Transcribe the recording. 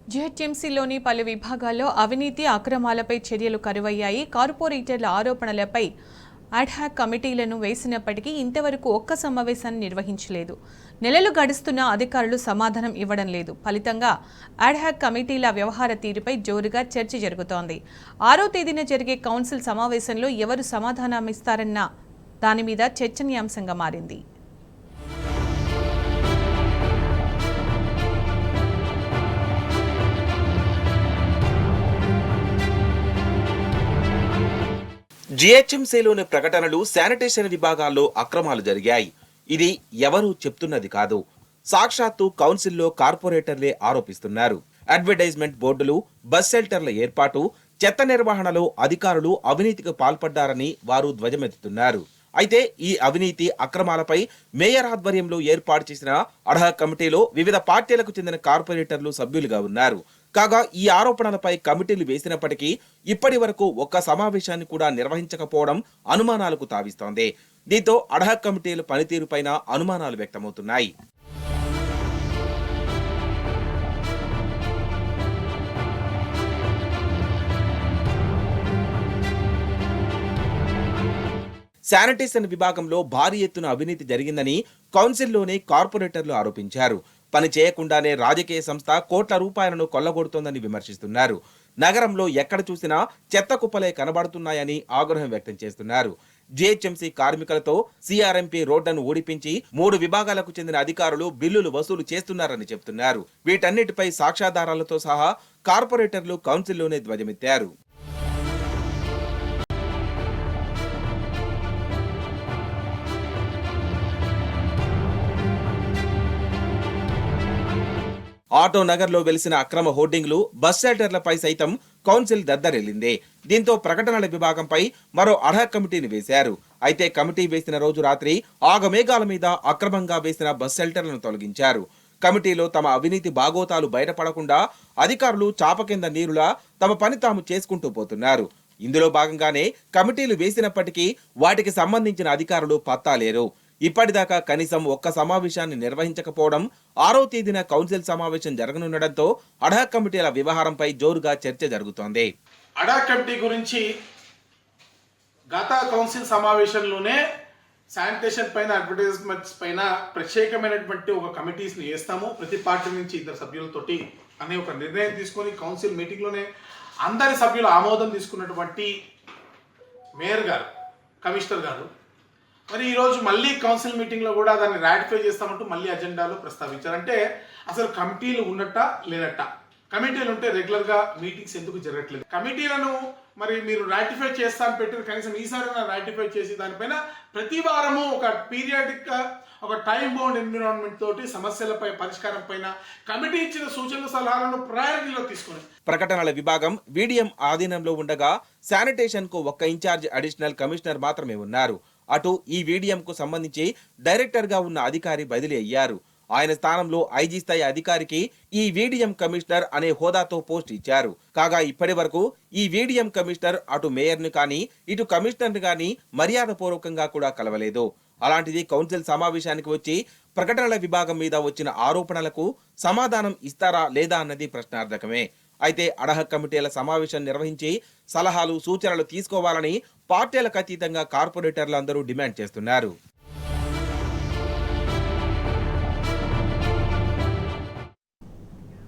జీహెచ్ఎంసీలోని పలు విభాగాల్లో అవినీతి అక్రమాలపై చర్యలు కరువయ్యాయి. కార్పొరేటర్ల ఆరోపణలపై అడ్హాక్ కమిటీలను వేసినప్పటికీ ఇంతవరకు ఒక్క సమావేశాన్ని నిర్వహించలేదు. నెలలు గడుస్తున్నా అధికారులు సమాధానం ఇవ్వడం లేదు. ఫలితంగా అడ్హాక్ కమిటీల వ్యవహార తీరుపై జోరుగా చర్చ జరుగుతోంది. 6వ తేదీన జరిగే కౌన్సిల్ సమావేశంలో ఎవరు సమాధానమిస్తారన్న దాని మీద చర్చనీయాంశంగా మారింది. జీహెచ్ఎంసీలోని ప్రకటనలు శానిటేషన్ విభాగాల్లో అక్రమాలు జరిగాయి. ఇది ఎవరూ చెప్తున్నది కాదు. సాక్షాత్తు కౌన్సిల్లో కార్పొరేటర్లే ఆరోపిస్తున్నారు. అడ్వర్టైజ్మెంట్ బోర్డులు, బస్ షెల్టర్ల ఏర్పాటు, చెత్త నిర్వహణలో అధికారులు అవినీతికి పాల్పడ్డారని వారు ధ్వజమెత్తుతున్నారు. అయితే ఈ అవినీతి అక్రమాలపై మేయర్ ఆధ్వర్యంలో ఏర్పాటు చేసిన అడ్హాక్ కమిటీలో వివిధ పార్టీలకు చెందిన కార్పొరేటర్లు సభ్యులుగా ఉన్నారు. కాగా ఈ ఆరోపణలపై కమిటీలు వేసినప్పటికీ ఇప్పటి వరకు ఒక్క సమావేశాన్ని కూడా నిర్వహించకపోవడం అనుమానాలకు తావిస్తోంది. దీంతో అడ్హాక్ కమిటీల పనితీరుపైన అనుమానాలు వ్యక్తమవుతున్నాయి. శానిటేషన్ విభాగంలో భారీ ఎత్తున అవినీతి జరిగిందని కౌన్సిల్లోనే కార్పొరేటర్లు ఆరోపించారు. పని చేయకుండానే రాజకీయ సంస్థ కోట్ల రూపాయలను కొల్లగొడుతోందని విమర్శిస్తున్నారు. నగరంలో ఎక్కడ చూసినా చెత్త కుప్పలే కనబడుతున్నాయని ఆగ్రహం వ్యక్తం చేస్తున్నారు. జీహెచ్ఎంసీ కార్మికులతో సిఆర్ఎంపీ రోడ్లను ఊడిపించి 3 విభాగాలకు చెందిన అధికారులు బిల్లులు వసూలు చేస్తున్నారని చెబుతున్నారు. వీటన్నిటిపై సాక్ష్యాధారాలతో సహా కార్పొరేటర్లు కౌన్సిల్లోనే ధ్వజమెత్తారు. ఆటో నగర్లో వెలిసిన అక్రమ హోర్డింగ్లు, బస్ షెల్టర్లపై సైతం కౌన్సిల్ దద్దరిల్లింది. దీంతో ప్రకటనల విభాగంపై మరో అడ్హాక్ కమిటీని వేశారు. అయితే కమిటీ వేసిన రోజు రాత్రి ఆగమేఘాల మీద అక్రమంగా వేసిన బస్ షెల్టర్లను తొలగించారు. కమిటీలో తమ అవినీతి బాగోతాలు బయటపడకుండా అధికారులు చాప కింద నీరులా తమ పని తాము చేసుకుంటూ పోతున్నారు. ఇందులో భాగంగానే కమిటీలు వేసినప్పటికీ వాటికి సంబంధించిన అధికారులు పత్తాలేరు. ఇప్పటిదాకా కనీసం ఒక్క సమావేశాన్ని నిర్వహించకపోవడం, 6వ తేదీన కౌన్సిల్ సమావేశం జరగనుండడంతో అడ్హాక్ కమిటీల వ్యవహారంపై జోరుగా చర్చ జరుగుతోంది. అడ్హాక్ కమిటీ గురించి గత కౌన్సిల్ సమావేశంలోనే శానిటేషన్ పైన, అడ్వర్టైజ్మెంట్స్ పైన ప్రత్యేకమైనటువంటి ఒక కమిటీస్ని వేస్తాము, ప్రతి పార్టీ నుంచి 2 సభ్యులతోటి అనే ఒక నిర్ణయం తీసుకొని కౌన్సిల్ మీటింగ్లోనే అందరి సభ్యుల ఆమోదం తీసుకున్నటువంటి మేయర్ గారు, కమిషనర్ గారు మరి ఈరోజు మళ్ళీ కౌన్సిల్ మీటింగ్లో కూడా దాన్ని రాటిఫై చేస్తామంటూ మళ్ళీ అజెండాలో ప్రస్తావించారు. అంటే అసలు కమిటీలు ఉన్నట్ట లేనట్ట? కమిటీలు ఉంటే రెగ్యులర్గా మీటింగ్స్ ఎందుకు జరగట్లేదు? కమిటీలను మరి మీరు రాటిఫై చేస్తాను పెట్టారు, కనీసం ఈసారి రాటిఫై చేసి దానిపైన ప్రతి వారము ఒక పీరియాడిక్గా ఒక టైం బౌండ్ ఎన్విరాన్మెంట్ తోటి సమస్యలపై పరిష్కారం పైన కమిటీ ఇచ్చిన సూచనల సలహాలను ప్రయారిటీలో తీసుకుని ప్రకటనల విభాగం వీడిఎం ఆధీనంలో ఉండగా శానిటేషన్ కు ఒక్క ఇన్ఛార్జ్ అడిషనల్ కమిషనర్ మాత్రమే ఉన్నారు. అటు ఈ వీడిఎంకు సంబంధించి డైరెక్టర్ గా ఉన్న అధికారి బదిలీ అయ్యారు. ఆయన స్థానంలో ఐజీ స్థాయి అధికారికి ఈ వీడిఎం కమిషనర్ అనే హోదాతో పోస్ట్ ఇచ్చారు. కాగా ఇప్పటి వరకు ఈ వీడిఎం కమిషనర్ అటు మేయర్ ను కానీ ఇటు కమిషనర్ ను కానీ మర్యాదపూర్వకంగా కూడా కలవలేదు. అలాంటిది కౌన్సిల్ సమావేశానికి వచ్చి ప్రకటనల విభాగం మీద వచ్చిన ఆరోపణలకు సమాధానం ఇస్తారా లేదా అన్నది ప్రశ్నార్థకమే. అయితే అడ్హాక్ కమిటీల సమావేశం నిర్వహించి సలహాలు, సూచనలు తీసుకోవాలని పార్టీలకు అతీతంగా కార్పొరేటర్లు అందరూ డిమాండ్ చేస్తున్నారు.